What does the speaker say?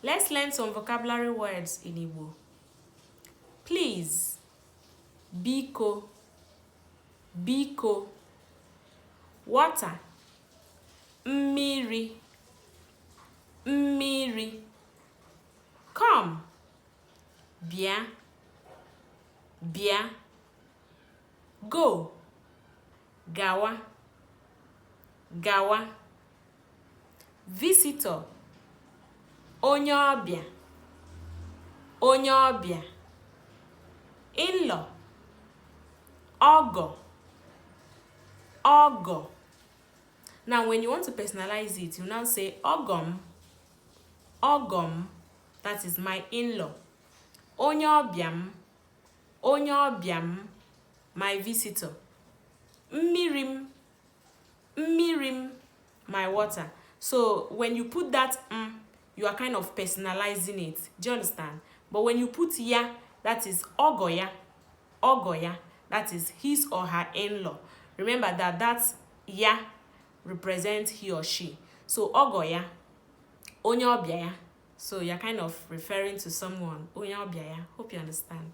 Let's learn some vocabulary words in Igbo. Please, biko, biko. Water, mmiri, mmiri. Come, bia, bia. Go, gawa, gawa. Visitor, onye ọbịa, onye ọbịa. In-law, ọgọ, ọgọ. Now when you want to personalize it, you now say ogom, ogom. That is my in-law. Onye ọbịam, onye ọbịam. My visitor. Mmirim, mmirim. My water. So when you put that you are kind of personalizing it. Do you understand? But when you put ya, that is ogoya, ogoya. That is his or her in-law. Remember that ya represents he or she. So ogoya, onye ọbịa ya. So you're kind of referring to someone. Onye ọbịa ya. Hope you understand.